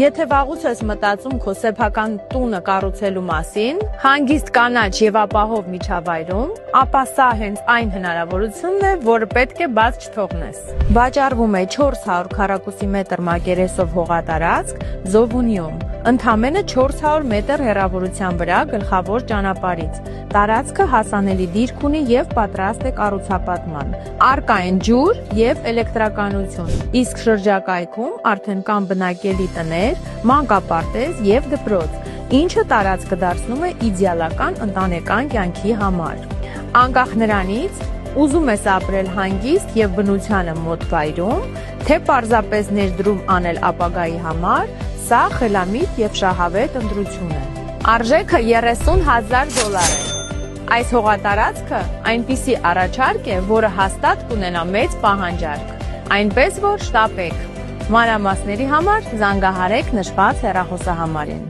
Եթե վաղուց ես մտածում քո սեփական տունը կառուցելու մասին, հանգիստ կանաչ եւ ապահով միջավայրում, ապա սա հենց այն հնարավորությունն է, որը պետք է բաց չթողնես։ Վաճառվում է 400 քառակուսի մետր մակերեսով հողատարածք Զովունիում, ընդամենը 400 մետր հեռավորության վրա գլխավոր ճանապարհից։ Տարածքը հասանելի դիրք ունի եւ պատրաստ է կառուցապատման։ Առկա են ջուր եւ էլեկտրականություն, իսկ շրջակայքում արդեն կան բնակելի տներ, մանկապարտեզ եւ դպրոց, ինչը տարածքը դարձնում է իդեալական ընտանեկան կյանքի համար։ Անկախ նրանից, ուզում ես ապրել հանգիստ եւ բնությանը մոտ վայրում, թե պարզապես ներդրում անել ապագայի համար, սա խելամիտ եւ շահավետ ընտրություն է։ Արժեքը $30,000 է։ Այս հողատարածքը այնպիսի առաջարկ է, որը հաստատ կունենա մեծ պահանջարկ, այնպես որ շտապեք։ Մանրամասների համար զանգահարեք նշված հեռախոսահամարին։